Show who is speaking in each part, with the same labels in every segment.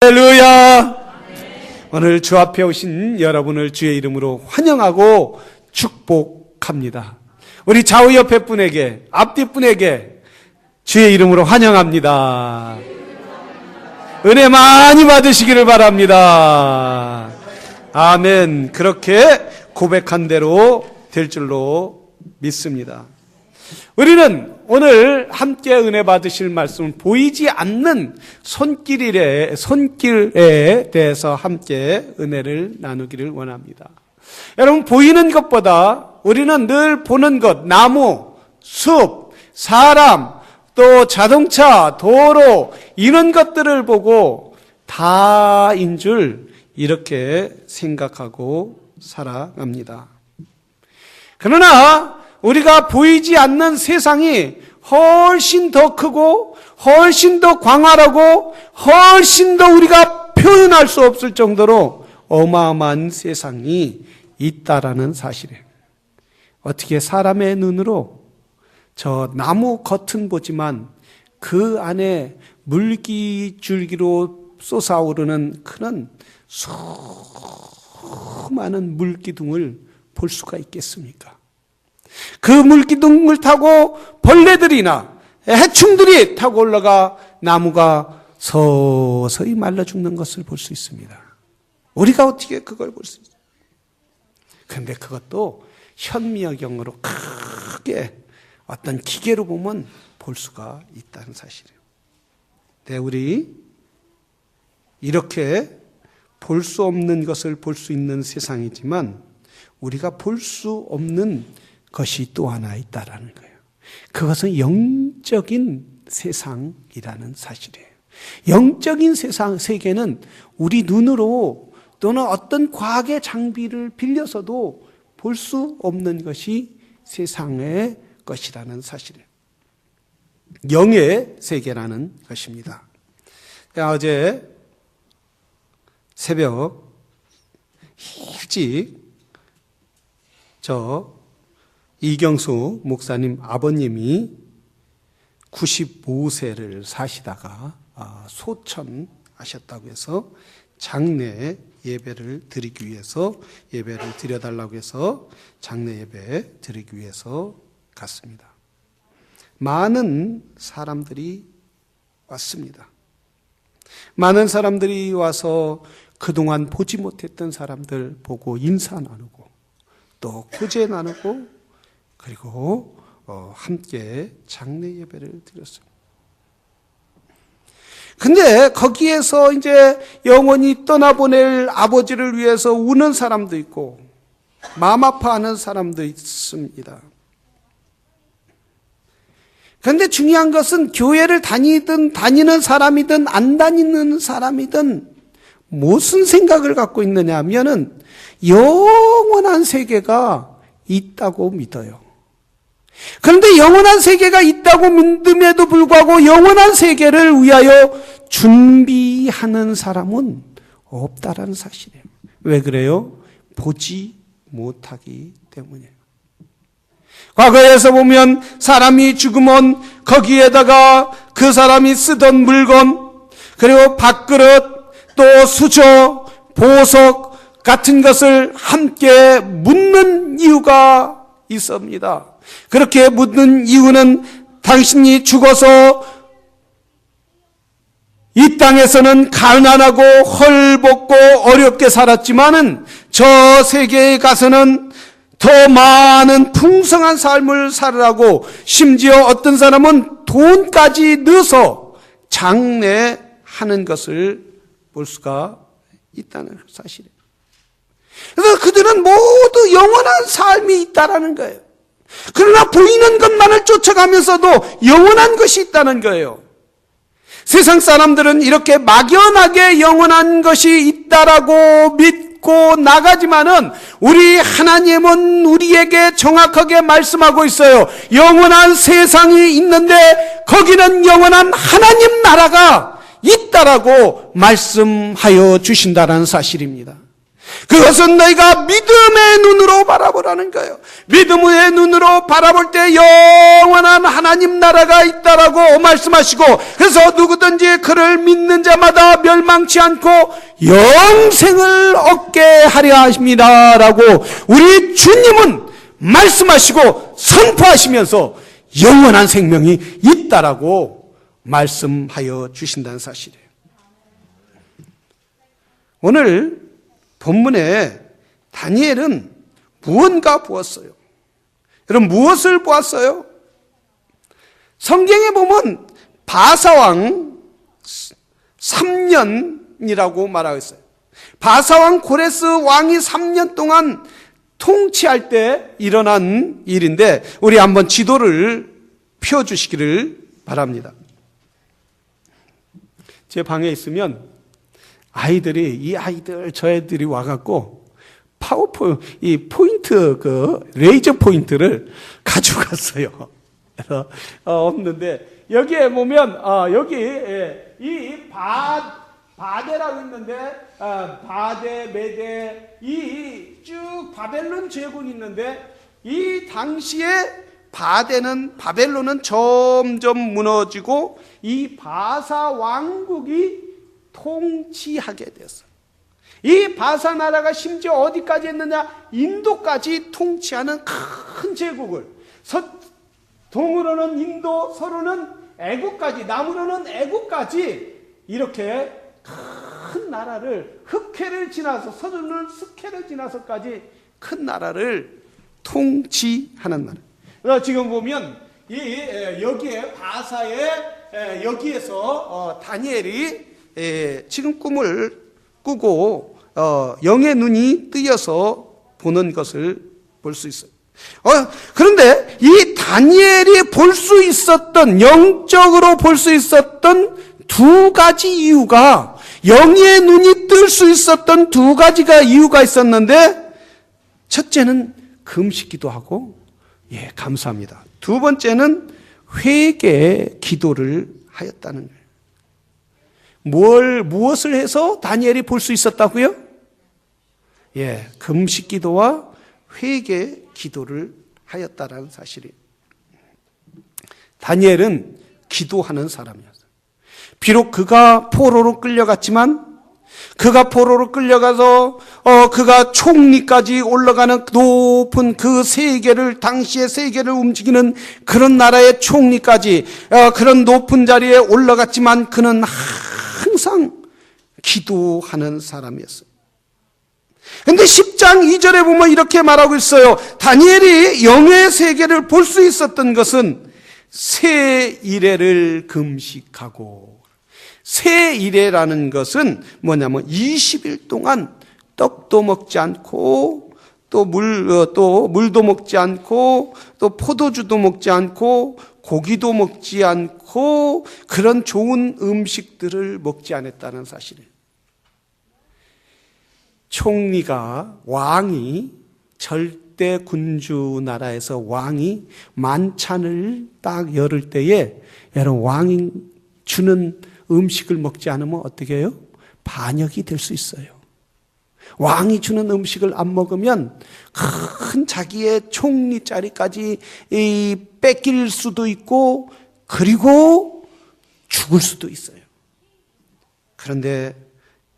Speaker 1: 할렐루야. 오늘 주 앞에 오신 여러분을 주의 이름으로 환영하고 축복합니다. 우리 좌우 옆에 분에게, 앞뒤 분에게 주의 이름으로 환영합니다. 은혜 많이 받으시기를 바랍니다. 아멘. 그렇게 고백한 대로 될 줄로 믿습니다. 우리는 오늘 함께 은혜 받으실 말씀은 보이지 않는 손길에 대해서 함께 은혜를 나누기를 원합니다. 여러분, 보이는 것보다 우리는 늘 보는 것, 나무, 숲, 사람, 또 자동차, 도로, 이런 것들을 보고 다인 줄 이렇게 생각하고 살아갑니다. 그러나 우리가 보이지 않는 세상이 훨씬 더 크고 훨씬 더 광활하고 훨씬 더 우리가 표현할 수 없을 정도로 어마어마한 세상이 있다라는 사실이에요. 어떻게 사람의 눈으로 저 나무 겉은 보지만 그 안에 물기줄기로 솟아오르는 그런 수많은 물기둥을 볼 수가 있겠습니까? 그 물기둥을 타고 벌레들이나 해충들이 타고 올라가 나무가 서서히 말라 죽는 것을 볼 수 있습니다. 우리가 어떻게 그걸 볼 수 있어요? 그런데 그것도 현미경으로 크게 어떤 기계로 보면 볼 수가 있다는 사실이에요. 네, 우리 이렇게 볼 수 없는 것을 볼 수 있는 세상이지만 우리가 볼 수 없는 것이 또 하나 있다라는 거예요. 그것은 영적인 세상이라는 사실이에요. 영적인 세계는 우리 눈으로 또는 어떤 과학의 장비를 빌려서도 볼 수 없는 것이 세상의 것이라는 사실이에요. 영의 세계라는 것입니다. 어제 새벽 일찍 이경수 목사님 아버님이 95세를 사시다가 소천하셨다고 해서 장례 예배를 드리기 위해서 예배를 드려달라고 해서 장례 예배 드리기 위해서 갔습니다. 많은 사람들이 왔습니다. 많은 사람들이 와서 그동안 보지 못했던 사람들 보고 인사 나누고 또 교제 나누고 그리고 함께 장례 예배를 드렸어요. 근데 거기에서 이제 영원히 떠나보낼 아버지를 위해서 우는 사람도 있고 마음 아파하는 사람도 있습니다. 그런데 중요한 것은 교회를 다니는 사람이든 안 다니는 사람이든 무슨 생각을 갖고 있느냐 하면은 영원한 세계가 있다고 믿어요. 그런데 영원한 세계가 있다고 믿음에도 불구하고 영원한 세계를 위하여 준비하는 사람은 없다라는 사실이에요. 왜 그래요? 보지 못하기 때문이에요. 과거에서 보면 사람이 죽으면 거기에다가 그 사람이 쓰던 물건, 그리고 밥그릇, 또 수저, 보석 같은 것을 함께 묻는 이유가 있습니다. 그렇게 묻는 이유는 당신이 죽어서 이 땅에서는 가난하고 헐벗고 어렵게 살았지만은 저 세계에 가서는 더 많은 풍성한 삶을 살으라고, 심지어 어떤 사람은 돈까지 넣어서 장례하는 것을 볼 수가 있다는 사실이에요. 그래서 그들은 모두 영원한 삶이 있다라는 거예요. 그러나 보이는 것만을 쫓아가면서도 영원한 것이 있다는 거예요. 세상 사람들은 이렇게 막연하게 영원한 것이 있다라고 믿고 나가지만은 우리 하나님은 우리에게 정확하게 말씀하고 있어요. 영원한 세상이 있는데 거기는 영원한 하나님 나라가 있다라고 말씀하여 주신다는 사실입니다. 그것은 너희가 믿음의 눈으로 바라보라는 거예요. 믿음의 눈으로 바라볼 때 영원한 하나님 나라가 있다라고 말씀하시고, 그래서 누구든지 그를 믿는 자마다 멸망치 않고 영생을 얻게 하려 하십니다라고 우리 주님은 말씀하시고 선포하시면서 영원한 생명이 있다라고 말씀하여 주신다는 사실이에요. 오늘 본문에 다니엘은 무언가 보았어요. 여러분, 무엇을 보았어요? 성경에 보면 바사왕 3년이라고 말하고 있어요. 바사왕 고레스 왕이 3년 동안 통치할 때 일어난 일인데, 우리 한번 지도를 펴주시기를 바랍니다. 제 방에 있으면 이 아이들, 저 애들이 와갖고 이 포인트, 레이저 포인트를 가져갔어요. 그래서, 없는데, 여기에 보면, 여기, 이 바데라고 있는데, 바데, 메데, 이 쭉 바벨론 제국이 있는데, 이 당시에 바벨론은 점점 무너지고, 이 바사 왕국이 통치하게 됐어요. 이 바사 나라가 심지어 어디까지 했느냐? 인도까지 통치하는 큰 제국을, 동으로는 인도, 서로는 애국까지, 남으로는 애국까지 이렇게 큰 나라를, 흑해를 지나서, 서로는 흑해를 지나서까지 큰 나라를 통치하는 나라. 그래서 지금 보면 여기에 바사의 여기에서 다니엘이 지금 꿈을 꾸고 영의 눈이 뜨여서 보는 것을 볼 수 있어요. 그런데 이 다니엘이 볼 수 있었던, 영적으로 볼 수 있었던 두 가지 이유가, 영의 눈이 뜰 수 있었던 두 가지가 이유가 있었는데, 첫째는 금식 기도하고, 감사합니다. 두 번째는 회개 기도를 하였다는 거예요. 무엇을 해서 다니엘이 볼 수 있었다고요? 금식 기도와 회개 기도를 하였다라는 사실이에요. 다니엘은 기도하는 사람이었어요. 비록 그가 포로로 끌려갔지만, 그가 포로로 끌려가서 그가 총리까지 올라가는 높은 그 세계를, 당시의 세계를 움직이는 그런 나라의 총리까지 그런 높은 자리에 올라갔지만, 그는 항상 기도하는 사람이었어요. 근데 10장 2절에 보면 이렇게 말하고 있어요. 다니엘이 영의 세계를 볼 수 있었던 것은 세 이레를 금식하고, 세 이레라는 것은 뭐냐면 20일 동안 떡도 먹지 않고, 또 물도 먹지 않고, 또 포도주도 먹지 않고, 고기도 먹지 않고, 그런 좋은 음식들을 먹지 않았다는 사실이에요. 총리가, 왕이, 절대 군주 나라에서 왕이 만찬을 딱 열을 때에, 여러분, 왕이 주는 음식을 먹지 않으면 어떻게 해요? 반역이 될 수 있어요. 왕이 주는 음식을 안 먹으면 큰 자기의 총리 자리까지 뺏길 수도 있고, 그리고 죽을 수도 있어요. 그런데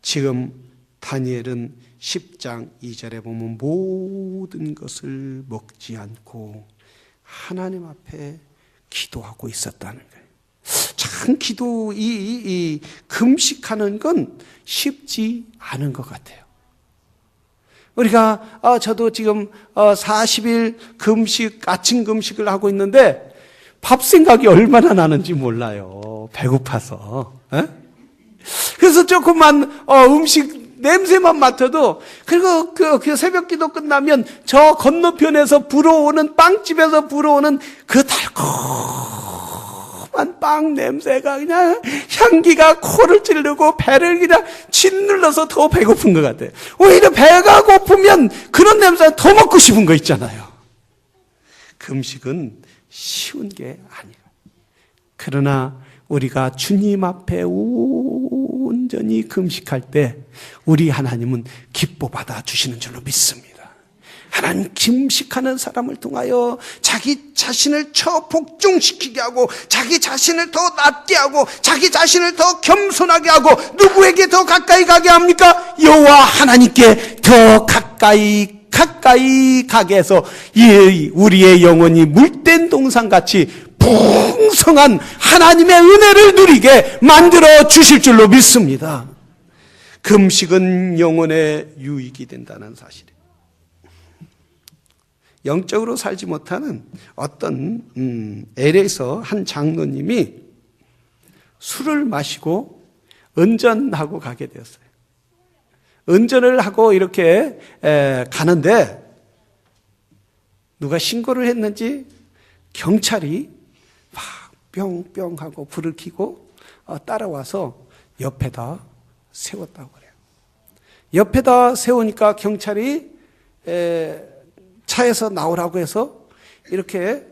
Speaker 1: 지금 다니엘은 10장 2절에 보면 모든 것을 먹지 않고 하나님 앞에 기도하고 있었다는 거예요. 참 이 금식하는 건 쉽지 않은 것 같아요. 우리가 저도 지금 40일 금식, 아침 금식을 하고 있는데 밥 생각이 얼마나 나는지 몰라요. 배고파서. 그래서 조금만 음식 냄새만 맡아도, 그리고 그 새벽 기도 끝나면 저 건너편에서 불어오는, 빵집에서 불어오는 그 달콤한 빵 냄새가 그냥 향기가 코를 찌르고 배를 그냥 짓눌러서 더 배고픈 것 같아요. 오히려 배가 고프면 그런 냄새 더 먹고 싶은 거 있잖아요. 금식은 쉬운 게 아니에요. 그러나 우리가 주님 앞에 온전히 금식할 때 우리 하나님은 기뻐 받아주시는 줄로 믿습니다. 하나님 금식하는 사람을 통하여 자기 자신을 복종시키게 하고 자기 자신을 더 낮게 하고 자기 자신을 더 겸손하게 하고 누구에게 더 가까이 가게 합니까? 여호와 하나님께 더 가까이 가게 해서 우리의 영혼이 물된 동산같이 풍성한 하나님의 은혜를 누리게 만들어 주실 줄로 믿습니다. 금식은 영혼의 유익이 된다는 사실이에요. 영적으로 살지 못하는 어떤 LA에서 한 장로님이 술을 마시고 운전하고 가게 되었어요. 운전을 하고 이렇게 가는데 누가 신고를 했는지 경찰이 막 뿅뿅 하고 불을 켜고 따라와서 옆에다 세웠다고 그래요. 옆에다 세우니까 경찰이 차에서 나오라고 해서 이렇게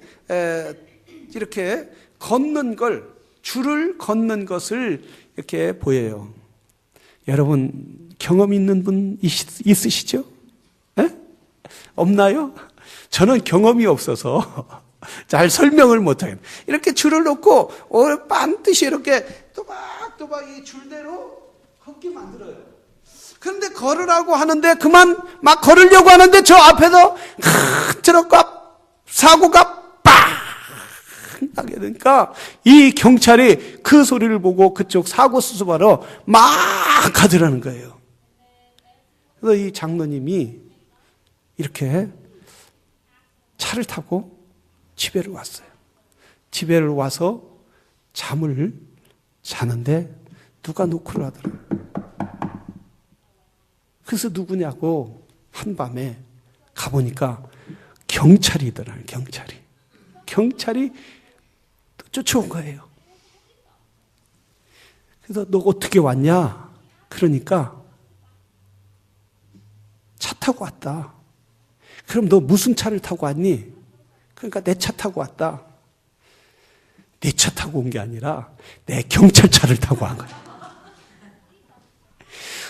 Speaker 1: 걷는 걸, 줄을 걷는 것을 이렇게 보여요. 여러분 경험 있는 분 있으시죠? 에? 없나요? 저는 경험이 없어서 잘 설명을 못하겠어요. 이렇게 줄을 놓고 반드시 이렇게 또박또박 이 줄대로 걷게 만들어요. 그런데 걸으라고 하는데 그만 막 걸으려고 하는데 저 앞에서 큰 트럭과 사고가 빵 나게 되니까 이 경찰이 그 소리를 보고 그쪽 사고 수습하러 막 가더라는 거예요. 그래서 이 장로님이 이렇게 차를 타고 집에를 왔어요. 집에를 와서 잠을 자는데 누가 노크를 하더라고요. 그래서 누구냐고 한밤에 가보니까 경찰이더라고요. 경찰이 쫓아온 거예요. 그래서 너 어떻게 왔냐? 그러니까 차 타고 왔다. 그럼 너 무슨 차를 타고 왔니? 그러니까 내 차 타고 왔다. 내 차 타고 온 게 아니라 내 경찰차를 타고 온 거야.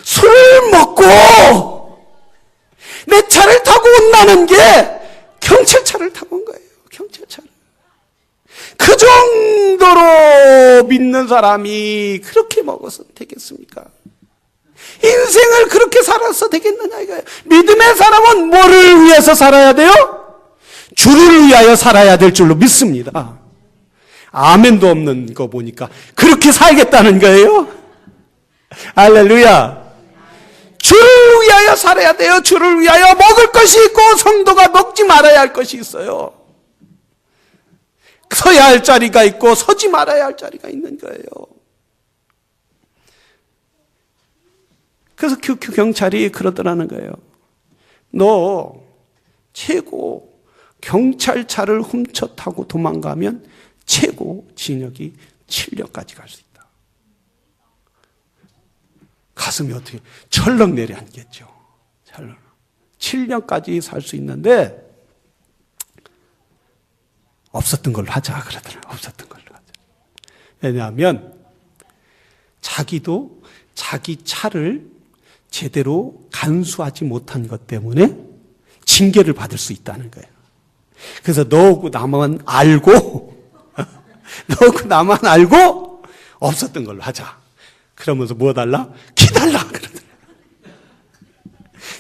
Speaker 1: 술 먹고 내 차를 타고 온다는 게 경찰차를 타고 온 거예요. 경찰차를. 그 정도로 믿는 사람이 그렇게 먹어서 되겠습니까? 인생을 그렇게 살아서 되겠느냐 이거예요. 믿음의 사람은 뭐를 위해서 살아야 돼요? 주를 위하여 살아야 될 줄로 믿습니다. 아멘도 없는 거 보니까 그렇게 살겠다는 거예요. 할렐루야. 주를 위하여 살아야 돼요. 주를 위하여 먹을 것이 있고 성도가 먹지 말아야 할 것이 있어요. 서야 할 자리가 있고 서지 말아야 할 자리가 있는 거예요. 그래서 그 경찰이 그러더라는 거예요. 너 최고 경찰차를 훔쳐 타고 도망가면 최고 징역이 7년까지 갈 수 있다. 가슴이 어떻게 철렁 내려앉겠죠. 7년까지 살 수 있는데 없었던 걸로 하자 그러더라고요. 없었던 걸로 하자. 왜냐하면 자기도 자기 차를 제대로 간수하지 못한 것 때문에 징계를 받을 수 있다는 거예요. 그래서 너하고 나만 알고 없었던 걸로 하자. 그러면서 뭐 달라? 기달라 그러더라고요.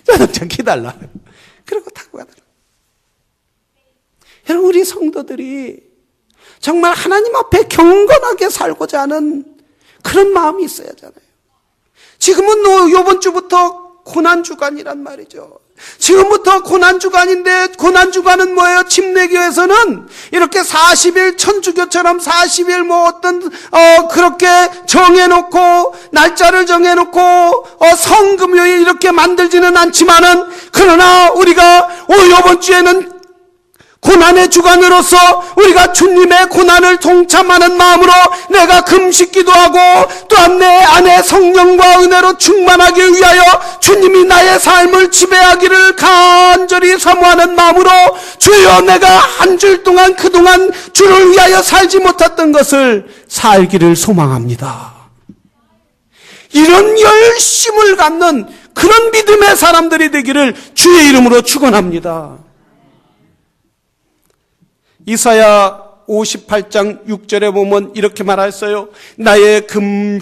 Speaker 1: 자동차 기달라. 그러고 타고 가더라고요. 여러분 우리 성도들이 정말 하나님 앞에 경건하게 살고자 하는 그런 마음이 있어야 하잖아요. 지금은 이번 주부터 고난주간이란 말이죠. 지금부터 고난주간인데 고난주간은 뭐예요? 침례교에서는 이렇게 40일 천주교처럼 40일 그렇게 정해놓고 날짜를 정해놓고 성금요일 이렇게 만들지는 않지만은 그러나 우리가 이번 주에는 고난의 주간으로서 우리가 주님의 고난을 동참하는 마음으로 내가 금식 기도하고 또한 내 안에 성령과 은혜로 충만하기 위하여 주님이 나의 삶을 지배하기를 간절히 사모하는 마음으로 주여 내가 한 주 동안 그동안 주를 위하여 살지 못했던 것을 살기를 소망합니다. 이런 열심을 갖는 그런 믿음의 사람들이 되기를 주의 이름으로 축원합니다. 이사야 58장 6절에 보면 이렇게 말했어요. 나의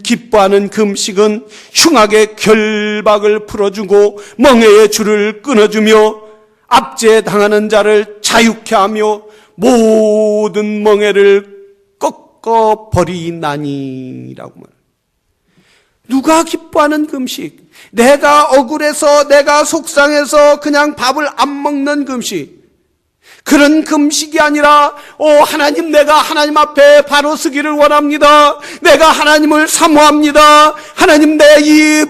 Speaker 1: 기뻐하는 금식은 흉악의 결박을 풀어주고 멍에의 줄을 끊어주며 압제당하는 자를 자유케 하며 모든 멍에를 꺾어 버리나니라고 말해요. 누가 기뻐하는 금식? 내가 억울해서, 내가 속상해서 그냥 밥을 안 먹는 금식. 그런 금식이 아니라 하나님, 내가 하나님 앞에 바로 서기를 원합니다. 내가 하나님을 사모합니다. 하나님, 내 이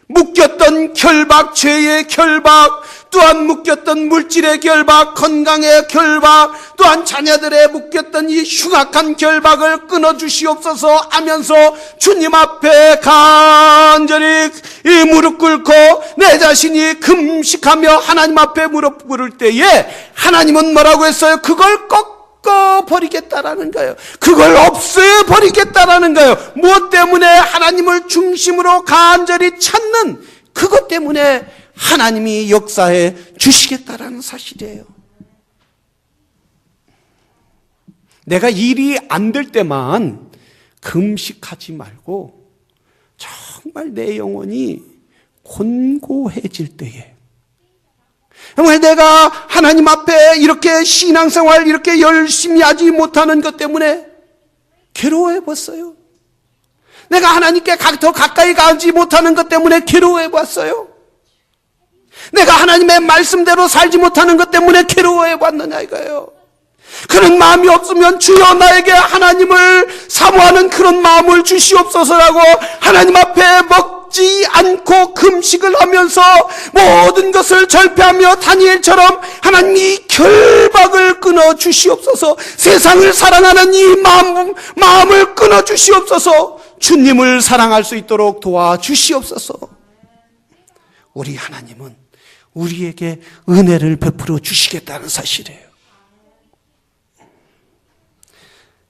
Speaker 1: 묶였던 결박, 죄의 결박, 또한 묶였던 물질의 결박, 건강의 결박, 또한 자녀들의 묶였던 이 흉악한 결박을 끊어주시옵소서 하면서 주님 앞에 간절히 이 무릎 꿇고 내 자신이 금식하며 하나님 앞에 무릎 꿇을 때에 하나님은 뭐라고 했어요? 그걸 버리겠다라는 거예요. 그걸 없애버리겠다라는 거예요. 무엇 때문에? 하나님을 중심으로 간절히 찾는 그것 때문에 하나님이 역사해 주시겠다라는 사실이에요. 내가 일이 안 될 때만 금식하지 말고 정말 내 영혼이 곤고해질 때에, 정말 내가 하나님 앞에 이렇게 신앙생활 이렇게 열심히 하지 못하는 것 때문에 괴로워해 봤어요. 내가 하나님께 더 가까이 가지 못하는 것 때문에 괴로워해 봤어요. 내가 하나님의 말씀대로 살지 못하는 것 때문에 괴로워해 봤느냐 이거예요. 그런 마음이 없으면 주여 나에게 하나님을 사모하는 그런 마음을 주시옵소서라고 하나님 앞에 먹지 않고 금식을 하면서 모든 것을 절폐하며 다니엘처럼 하나님이 결박을 끊어 주시옵소서. 세상을 사랑하는 이 마음을 끊어 주시옵소서. 주님을 사랑할 수 있도록 도와주시옵소서. 우리 하나님은 우리에게 은혜를 베풀어 주시겠다는 사실이에요.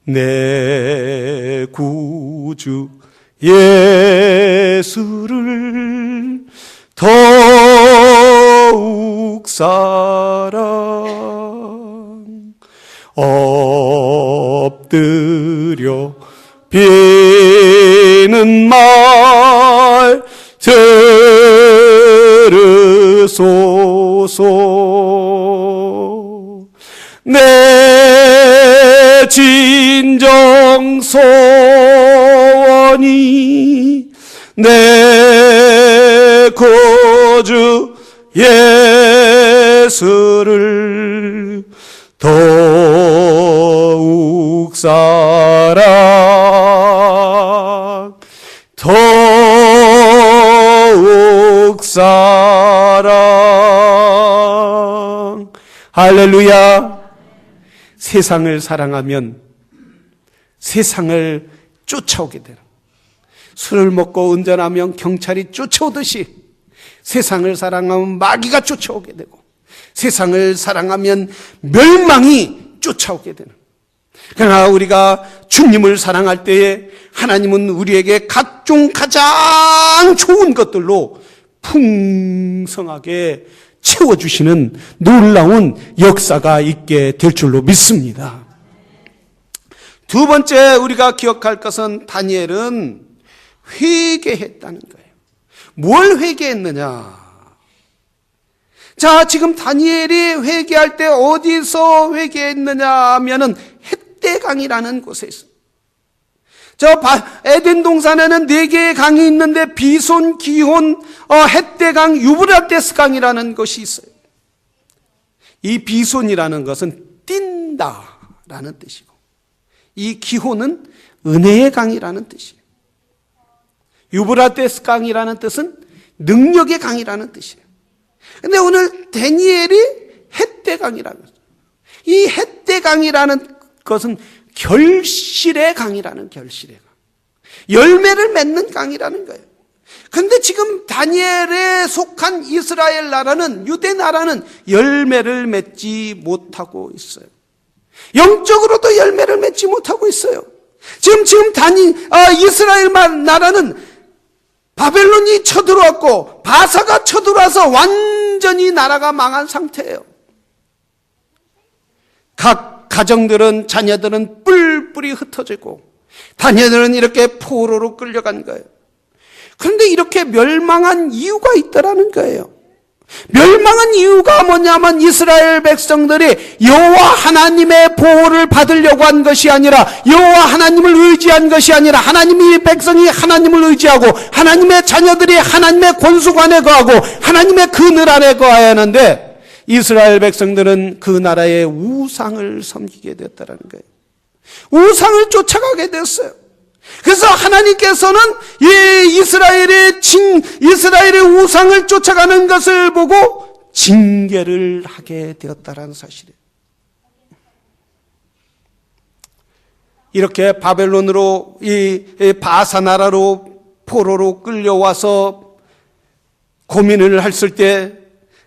Speaker 1: 내 구주 예수를 더욱 사랑 엎드려 비는 말 들으소서. 내 진정 소원이 내 구주 예수를 더욱 사랑 더욱 사랑. 할렐루야. 세상을 사랑하면 세상을 쫓아오게 되는, 술을 먹고 운전하면 경찰이 쫓아오듯이 세상을 사랑하면 마귀가 쫓아오게 되고 세상을 사랑하면 멸망이 쫓아오게 되는. 그러나 우리가 주님을 사랑할 때에 하나님은 우리에게 각종 가장 좋은 것들로 풍성하게 채워주시는 놀라운 역사가 있게 될 줄로 믿습니다. 두 번째 우리가 기억할 것은 다니엘은 회개했다는 거예요. 뭘 회개했느냐? 자, 지금 다니엘이 회개할 때 어디서 회개했느냐 하면은 헷대강이라는 곳에 있어요. 에덴 동산에는 4개의 강이 있는데 비손, 기혼, 헷대강, 유브라테스 강이라는 것이 있어요. 이 비손이라는 것은 뛴다라는 뜻이고, 이 기혼은 은혜의 강이라는 뜻이에요. 유브라테스 강이라는 뜻은 능력의 강이라는 뜻이에요. 근데 오늘 다니엘이 헷대강이라는 거죠. 이 헷대강이라는 것은 결실의 강이라는, 결실의 강. 열매를 맺는 강이라는 거예요. 근데 지금 다니엘에 속한 이스라엘 나라는, 유대 나라는 열매를 맺지 못하고 있어요. 영적으로도 열매를 맺지 못하고 있어요. 지금 이스라엘 나라는 바벨론이 쳐들어왔고 바사가 쳐들어와서 완전히 나라가 망한 상태예요. 각 가정들은, 자녀들은 뿔뿔이 흩어지고 다니엘은 이렇게 포로로 끌려간 거예요. 그런데 이렇게 멸망한 이유가 있더라는 거예요. 멸망한 이유가 뭐냐면 이스라엘 백성들이 여호와 하나님의 보호를 받으려고 한 것이 아니라, 여호와 하나님을 의지한 것이 아니라, 하나님이 백성이 하나님을 의지하고 하나님의 자녀들이 하나님의 권수관에 거하고 하나님의 그늘 안에 거해야 하는데, 이스라엘 백성들은 그 나라의 우상을 섬기게 됐다는 거예요. 우상을 쫓아가게 됐어요. 그래서 하나님께서는 이 이스라엘의 우상을 쫓아가는 것을 보고 징계를 하게 되었다는 사실이에요. 이렇게 바벨론으로, 이 바사 나라로 포로로 끌려와서 고민을 했을 때,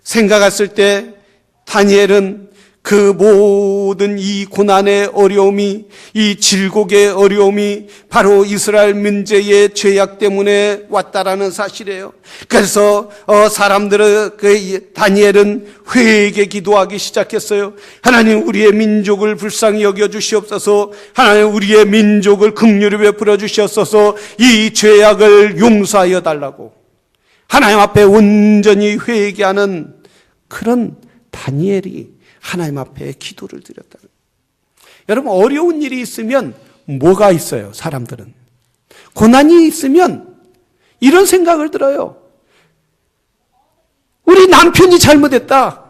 Speaker 1: 생각했을 때, 다니엘은 그 모든 이 고난의 어려움이, 이 질곡의 어려움이 바로 이스라엘 문제의 죄악 때문에 왔다라는 사실이에요. 그래서 사람들은, 다니엘은 회개 기도하기 시작했어요. 하나님, 우리의 민족을 불쌍히 여겨주시옵소서. 하나님, 우리의 민족을 긍휼히 베풀어 주시옵소서. 이 죄악을 용서하여 달라고 하나님 앞에 온전히 회개하는 그런 다니엘이 하나님 앞에 기도를 드렸다. 여러분, 어려운 일이 있으면 뭐가 있어요? 사람들은 고난이 있으면 이런 생각을 들어요. 우리 남편이 잘못했다.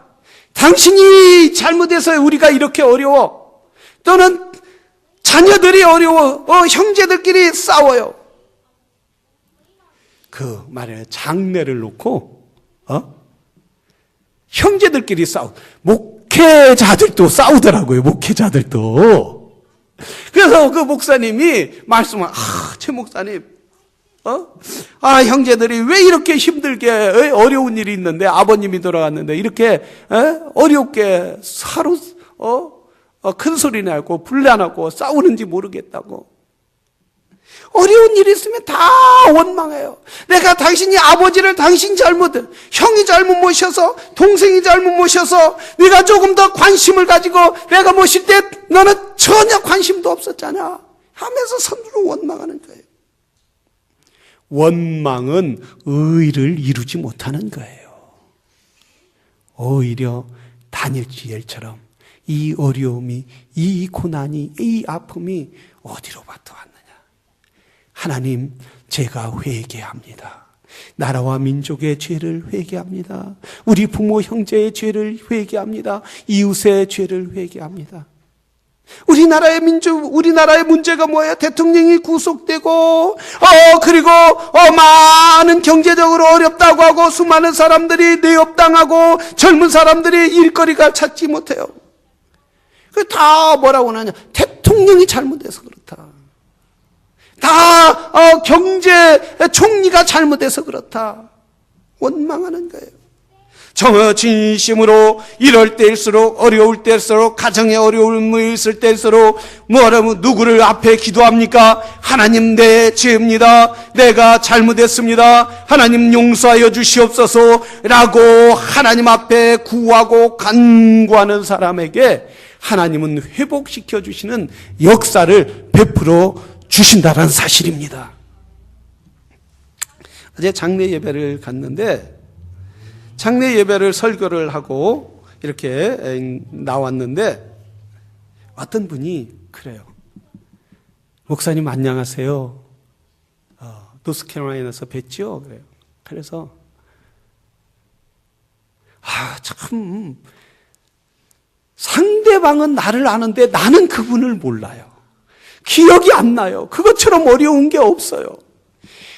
Speaker 1: 당신이 잘못해서 우리가 이렇게 어려워. 또는 자녀들이 어려워. 형제들끼리 싸워요. 그 말에 장례를 놓고 형제들끼리 목회자들도 싸우더라고요. 목회자들도. 그래서 그 목사님이 말씀을, 최 목사님, 형제들이 왜 이렇게 힘들게, 어려운 일이 있는데, 아버님이 돌아갔는데 이렇게 어렵게 서로 큰 소리 나고 분란하고 싸우는지 모르겠다고. 어려운 일이 있으면 다 원망해요. 내가 당신이 아버지를 당신 잘못, 형이 잘못 모셔서, 동생이 잘못 모셔서 네가 조금 더 관심을 가지고 내가 모실 때 너는 전혀 관심도 없었잖아 하면서 서로 원망하는 거예요. 원망은 의를 이루지 못하는 거예요. 오히려 다니엘처럼 이 어려움이, 이 고난이, 이 아픔이 어디로부터 왔느냐. 하나님, 제가 회개합니다. 나라와 민족의 죄를 회개합니다. 우리 부모 형제의 죄를 회개합니다. 이웃의 죄를 회개합니다. 우리나라의 문제가 뭐예요? 대통령이 구속되고, 그리고 많은 경제적으로 어렵다고 하고, 수많은 사람들이 뇌업당하고, 젊은 사람들이 일거리가 찾지 못해요. 그 다 뭐라고 하냐? 대통령이 잘못해서 그렇다. 다 경제 총리가 잘못해서 그렇다. 원망하는 거예요. 진심으로 이럴 때일수록, 어려울 때일수록, 가정에 어려움이 있을 때일수록 뭐라면 누구를 앞에 기도합니까? 하나님, 내 죄입니다. 내가 잘못했습니다. 하나님 용서하여 주시옵소서 라고 하나님 앞에 구하고 간구하는 사람에게 하나님은 회복시켜 주시는 역사를 베풀어 주신다는 사실입니다. 어제 장례 예배를 갔는데, 장례 예배를 설교를 하고 이렇게 나왔는데, 어떤 분이 그래요. 목사님 안녕하세요. 노스캐롤라이나에서 뵀죠? 그래요. 그래서 참 상대방은 나를 아는데 나는 그분을 몰라요. 기억이 안 나요. 그것처럼 어려운 게 없어요.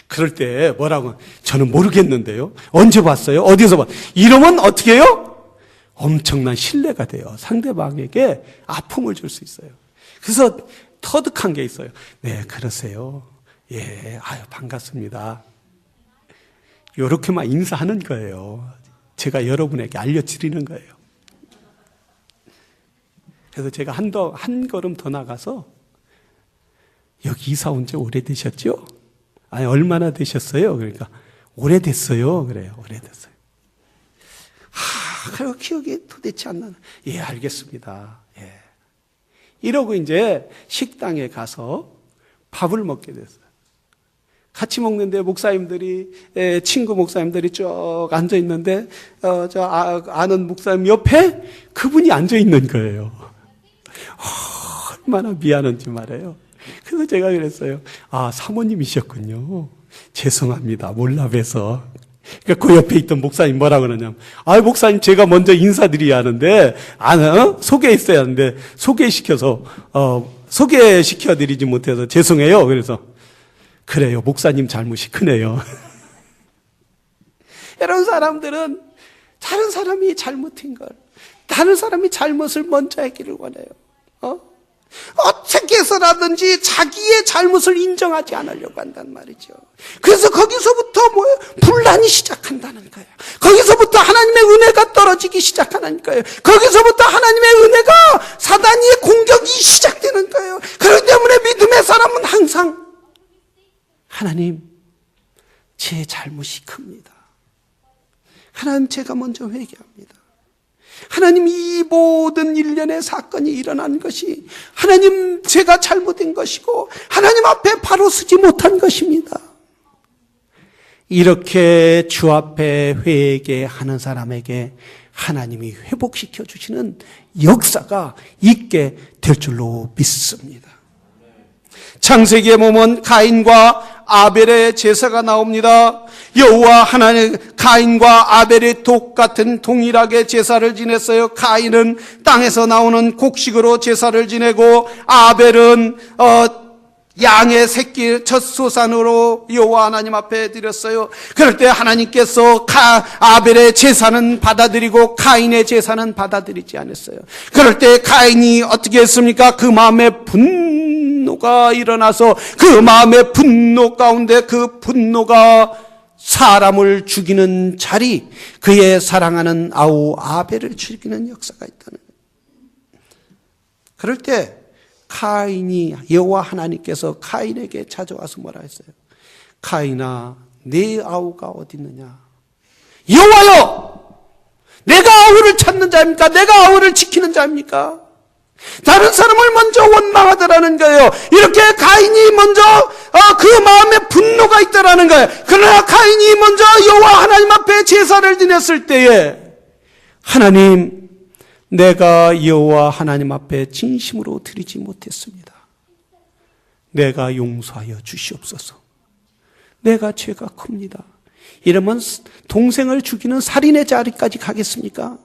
Speaker 1: 그럴 때 뭐라고? 저는 모르겠는데요. 언제 봤어요? 어디서 봤어요? 이러면 어떻게 해요? 엄청난 신뢰가 돼요. 상대방에게 아픔을 줄 수 있어요. 그래서 터득한 게 있어요. 네, 그러세요. 예, 반갑습니다. 이렇게만 인사하는 거예요. 제가 여러분에게 알려드리는 거예요. 그래서 제가 한 걸음 더 나가서, 여기 이사 온 지 오래되셨죠? 아니, 얼마나 되셨어요? 그러니까, 오래됐어요. 그래요. 오래됐어요. 그 기억이 도대체 안 나나. 예, 알겠습니다. 예. 이러고 이제 식당에 가서 밥을 먹게 됐어요. 같이 먹는데 목사님들이, 친구 목사님들이 쭉 앉아 있는데, 아는 목사님 옆에 그분이 앉아 있는 거예요. 얼마나 미안한지 말이에요. 그래서 제가 그랬어요. 사모님이셨군요. 죄송합니다. 몰라 뵈서. 그러니까 그 옆에 있던 목사님 뭐라 그러냐면, 목사님 제가 먼저 인사드려야 하는데, 소개했어야 하는데, 소개시켜드리지 못해서 죄송해요. 그래서, 그래요. 목사님 잘못이 크네요. 이런 사람들은 다른 사람이 잘못인 걸, 다른 사람이 잘못을 먼저 하기를 원해요. 어떻게 해서라든지 자기의 잘못을 인정하지 않으려고 한단 말이죠. 그래서 거기서부터 분란이 시작한다는 거예요. 거기서부터 하나님의 은혜가 떨어지기 시작하는 거예요. 거기서부터 하나님의 은혜가 사단의 공격이 시작되는 거예요. 그렇기 때문에 믿음의 사람은 항상 하나님, 제 잘못이 큽니다. 하나님, 제가 먼저 회개합니다. 하나님, 이 모든 일련의 사건이 일어난 것이 하나님, 제가 잘못된 것이고 하나님 앞에 바로 서지 못한 것입니다. 이렇게 주 앞에 회개하는 사람에게 하나님이 회복시켜 주시는 역사가 있게 될 줄로 믿습니다. 창세기에 보면 가인과 아벨의 제사가 나옵니다. 여호와 하나님, 가인과 아벨이 똑같은 동일하게 제사를 지냈어요. 가인은 땅에서 나오는 곡식으로 제사를 지내고, 아벨은 양의 새끼 첫 소산으로 여호와 하나님 앞에 드렸어요. 그럴 때 하나님께서 아벨의 제사는 받아들이고 가인의 제사는 받아들이지 않았어요. 그럴 때 가인이 어떻게 했습니까? 그 마음에 분노가 일어나서 그 마음의 분노 가운데 그 분노가 사람을 죽이는 자리, 그의 사랑하는 아우 아벨을 죽이는 역사가 있다는 거예요. 그럴 때 가인이, 여호와 하나님께서 가인에게 찾아와서 뭐라 했어요? 가인아, 네 아우가 어디 있느냐? 여호와여, 내가 아우를 찾는 자입니까? 내가 아우를 지키는 자입니까? 다른 사람을 먼저 원망하더라는 거예요. 이렇게 가인이 먼저 그 마음에 분노가 있다라는 거예요. 그러나 가인이 먼저 여호와 하나님 앞에 제사를 지냈을 때에, 하나님, 내가 여호와 하나님 앞에 진심으로 드리지 못했습니다. 내가 용서하여 주시옵소서. 내가 죄가 큽니다. 이러면 동생을 죽이는 살인의 자리까지 가겠습니까?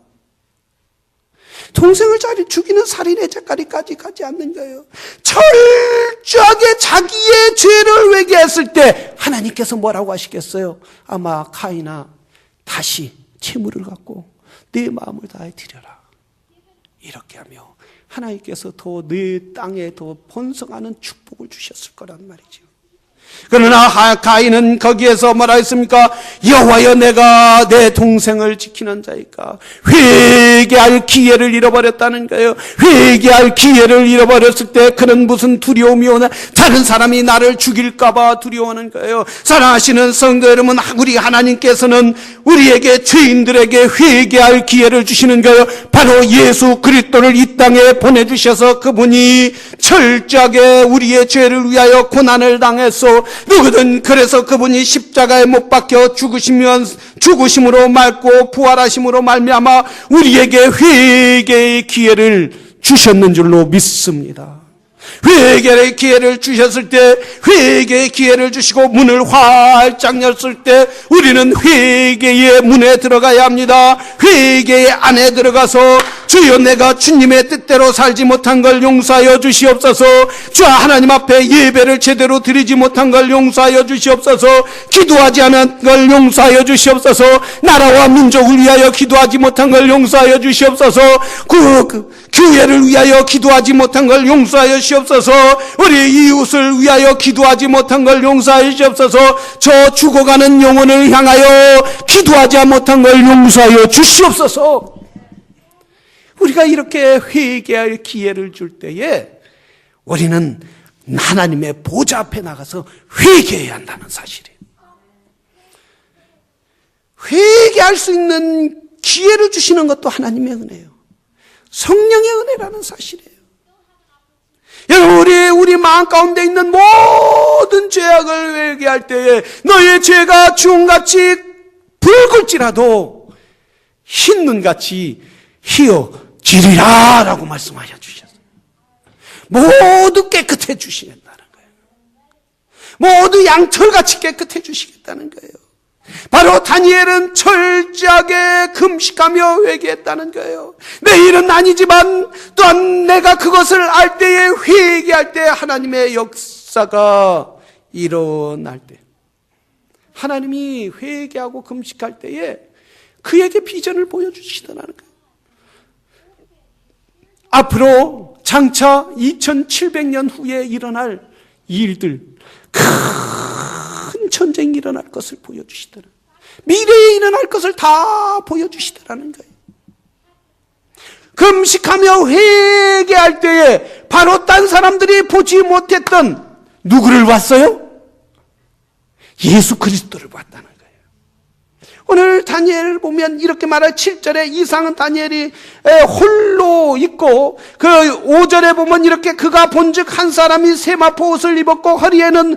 Speaker 1: 동생을 죽이는 살인의 자리까지 가지 않는 거예요. 철저하게 자기의 죄를 회개했을 때 하나님께서 뭐라고 하시겠어요? 아마 가인아, 다시 채무를 갖고 내 마음을 다해 드려라. 이렇게 하며 하나님께서 더 내 땅에 더 번성하는 축복을 주셨을 거란 말이죠. 그러나 가인은 거기에서 뭐라 했습니까? 여호와여, 내가 내 동생을 지키는 자이까. 회개할 기회를 잃어버렸다는 거예요. 회개할 기회를 잃어버렸을 때 그는 무슨 두려움이 오나? 다른 사람이 나를 죽일까 봐 두려워하는 거예요. 사랑하시는 성도 여러분, 우리 하나님께서는 우리에게, 죄인들에게 회개할 기회를 주시는 거예요. 바로 예수 그리스도를 이 땅에 보내주셔서 그분이 철저하게 우리의 죄를 위하여 고난을 당했소. 누구든 그래서 그분이 십자가에 못 박혀 죽으심으로 맑고 부활하심으로 말미암아 우리에게 회개의 기회를 주셨는 줄로 믿습니다. 회개의 기회를 주셨을 때, 회개의 기회를 주시고 문을 활짝 열었을 때 우리는 회개의 문에 들어가야 합니다. 회개의 안에 들어가서 주여, 내가 주님의 뜻대로 살지 못한 걸 용서하여 주시옵소서. 주 하나님 앞에 예배를 제대로 드리지 못한 걸 용서하여 주시옵소서. 기도하지 않은 걸 용서하여 주시옵소서. 나라와 민족을 위하여 기도하지 못한 걸 용서하여 주시옵소서. 교회를 위하여 기도하지 못한 걸 용서하여 주시옵소서. 우리 이웃을 위하여 기도하지 못한 걸 용서하여 주시옵소서. 저 죽어가는 영혼을 향하여 기도하지 못한 걸 용서하여 주시옵소서. 우리가 이렇게 회개할 기회를 줄 때에 우리는 하나님의 보좌 앞에 나가서 회개해야 한다는 사실이에요. 회개할 수 있는 기회를 주시는 것도 하나님의 은혜예요. 성령의 은혜라는 사실이에요. 여러분, 우리 마음 가운데 있는 모든 죄악을 회개할 때에 너의 죄가 주홍같이 붉을지라도 흰 눈같이 희어지리라 라고 말씀하여 주셨어요. 모두 깨끗해 주시겠다는 거예요. 모두 양털같이 깨끗해 주시겠다는 거예요. 바로 다니엘은 철저하게 금식하며 회개했다는 거예요. 내 일은 아니지만 또한 내가 그것을 알 때에 회개할 때 하나님의 역사가 일어날 때, 하나님이 회개하고 금식할 때에 그에게 비전을 보여주시더라는 거예요. 앞으로 장차 2700년 후에 일어날 일들, 큰 전쟁이 일어날 것을 보여주시더라. 미래에 일어날 것을 다 보여주시더라는 거예요. 금식하며 회개할 때에 바로 딴 사람들이 보지 못했던 누구를 봤어요? 예수 그리스도를 봤다는 거예요. 오늘 다니엘을 보면 이렇게 말할 7절에 이상은 다니엘이 홀로 있고, 그 5절에 보면 이렇게 그가 본즉 한 사람이 세마포 옷을 입었고 허리에는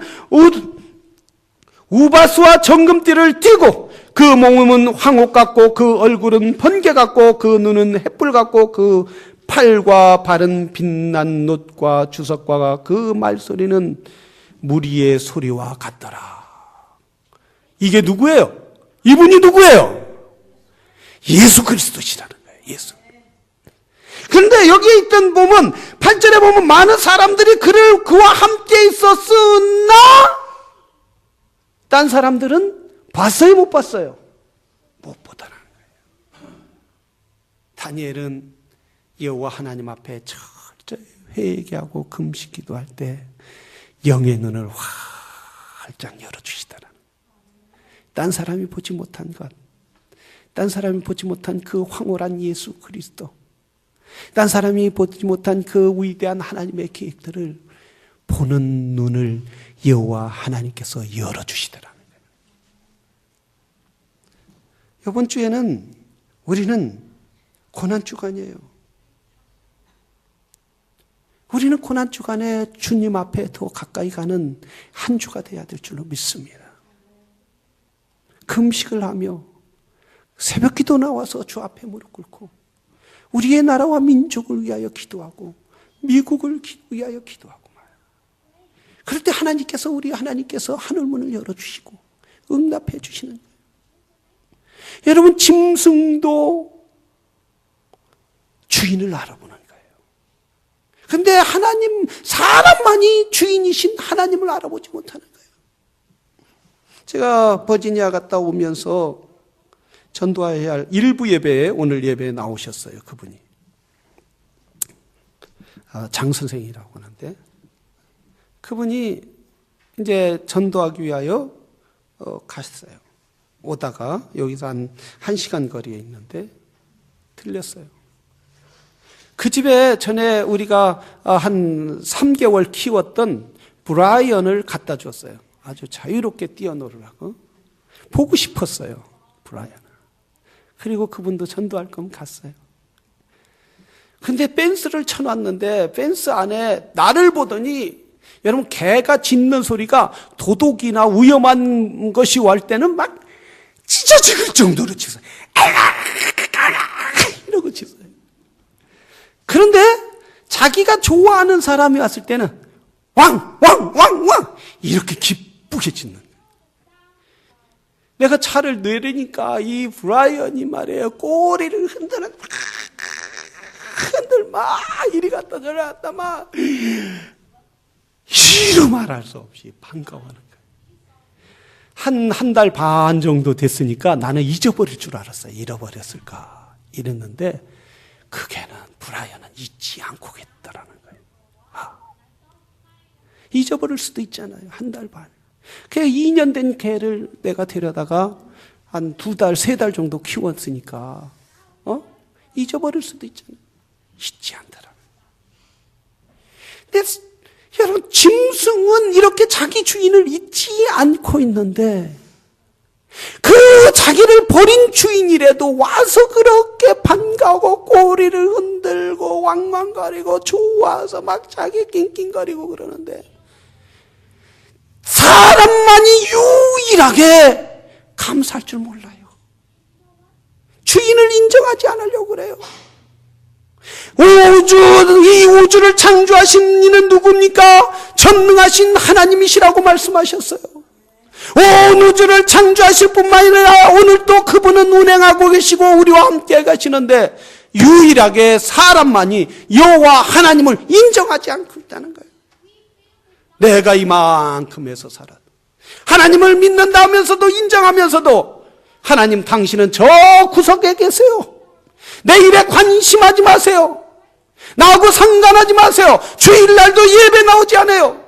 Speaker 1: 우바스와 정금띠를 띠고 그 몸은 황옥 같고 그 얼굴은 번개 같고 그 눈은 햇불 같고 그 팔과 발은 빛난 놋과 주석과 그 말소리는 무리의 소리와 같더라. 이게 누구예요? 이분이 누구예요? 예수 그리스도시라는 거예요. 예수. 그런데 여기에 있던 보면 8절에 보면 많은 사람들이 그와 함께 있었으나 딴 사람들은 봤어요? 못 봤어요? 못 보더라는 거예요. 다니엘은 여호와 하나님 앞에 철저히 회개하고 금식 기도할 때 영의 눈을 활짝 열어주시더라는 거예요. 딴 사람이 보지 못한 것, 딴 사람이 보지 못한 그 황홀한 예수 그리스도, 딴 사람이 보지 못한 그 위대한 하나님의 계획들을 보는 눈을 여호와 하나님께서 열어주시더라는 거예요. 이번 주에는 우리는 고난주간이에요. 우리는 고난주간에 주님 앞에 더 가까이 가는 한 주가 되어야 될 줄로 믿습니다. 금식을 하며 새벽 기도 나와서 주 앞에 무릎 꿇고 우리의 나라와 민족을 위하여 기도하고 미국을 위하여 기도하고 말이에요. 그럴 때 하나님께서 하늘문을 열어주시고 응답해 주시는 거예요. 여러분, 짐승도 주인을 알아보는 거예요. 그런데 사람만이 주인이신 하나님을 알아보지 못하는 거예요. 제가 버지니아 갔다 오면서 전도해야 할 일부 예배에, 오늘 예배에 나오셨어요. 그분이 장 선생이라고 하는데, 그분이 이제 전도하기 위하여 갔어요. 오다가 여기서 한 1시간 거리에 있는데 들렸어요. 그 집에 전에 우리가 한 3개월 키웠던 브라이언을 갖다 줬어요. 아주 자유롭게 뛰어놀으라고. 보고 싶었어요, 브라이언을. 그리고 그분도 전도할 거면 갔어요. 근데 펜스를 쳐놨는데 펜스 안에 나를 보더니, 여러분, 개가 짖는 소리가 도둑이나 위험한 것이 올 때는 막 찢어질 정도로 짖어요. 이러고 짖어요. 그런데 자기가 좋아하는 사람이 왔을 때는 왕 이렇게 기쁘게 짖는 거예요. 내가 차를 내리니까 이 브라이언이 말이에요, 꼬리를 흔들어 막 이리 갔다 저리 갔다 막 이루 말할 수 없이 반가워하는 거예요. 한 달 반 정도 됐으니까 나는 잊어버릴 줄 알았어요. 잃어버렸을까 이랬는데, 브라이언은 잊지 않고 있더라는 거예요. 잊어버릴 수도 있잖아요. 한 달 반. 2년 된 개를 내가 데려다가 한 2달, 3달 정도 키웠으니까, 잊어버릴 수도 있잖아요. 잊지 않더라. 근데 여러분, 짐승은 이렇게 자기 주인을 잊지 않고 있는데 그 자기를 버린 주인이라도 와서 그렇게 반가워 꼬리를 흔들고 왕왕거리고 좋아서 막 자기 낑낑거리고 그러는데 사람만이 유일하게 감사할 줄 몰라요. 주인을 인정하지 않으려고 그래요. 이 우주를 창조하신 이는 누굽니까? 전능하신 하나님이시라고 말씀하셨어요. 온 우주를 창조하실 뿐만 아니라 오늘 또 그분은 운행하고 계시고 우리와 함께 가시는데 유일하게 사람만이 여호와 하나님을 인정하지 않고 있다는 거예요. 내가 이만큼에서 살아도 하나님을 믿는다 하면서도 인정하면서도 하나님 당신은 저 구석에 계세요. 내 일에 관심하지 마세요. 나하고 상관하지 마세요. 주일날도 예배 나오지 않아요.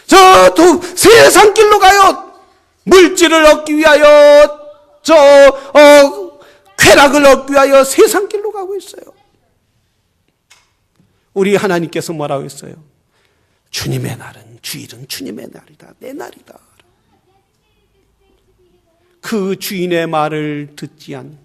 Speaker 1: 저 세상 길로 가요. 물질을 얻기 위하여 쾌락을 얻기 위하여 세상 길로 가고 있어요. 우리 하나님께서 뭐라고 했어요? 주님의 날은 주일은 주님의 날이다. 내 날이다. 그 주인의 말을 듣지 않는,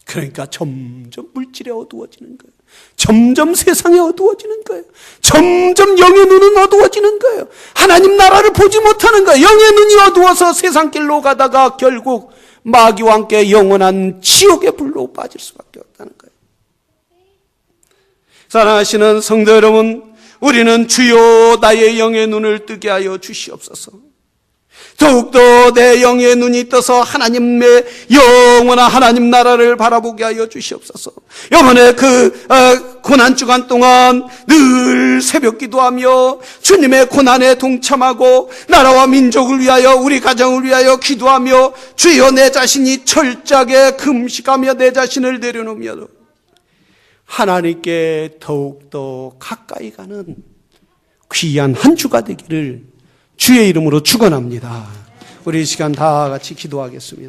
Speaker 1: 그러니까 점점 물질에 어두워지는 거예요. 점점 세상에 어두워지는 거예요. 점점 영의 눈은 어두워지는 거예요. 하나님 나라를 보지 못하는 거예요. 영의 눈이 어두워서 세상 길로 가다가 결국 마귀와 함께 영원한 지옥의 불로 빠질 수밖에 없다는 거예요. 사랑하시는 성도 여러분, 우리는 주여 나의 영의 눈을 뜨게 하여 주시옵소서. 더욱더 내 영의 눈이 떠서 하나님의 영원한 하나님 나라를 바라보게 하여 주시옵소서. 이번에 고난주간 동안 늘 새벽 기도하며 주님의 고난에 동참하고 나라와 민족을 위하여 우리 가정을 위하여 기도하며 주여 내 자신이 철저하게 금식하며 내 자신을 내려놓으며 하나님께 더욱더 가까이 가는 귀한 한 주가 되기를 주의 이름으로 축원합니다. 우리 이 시간 다 같이 기도하겠습니다.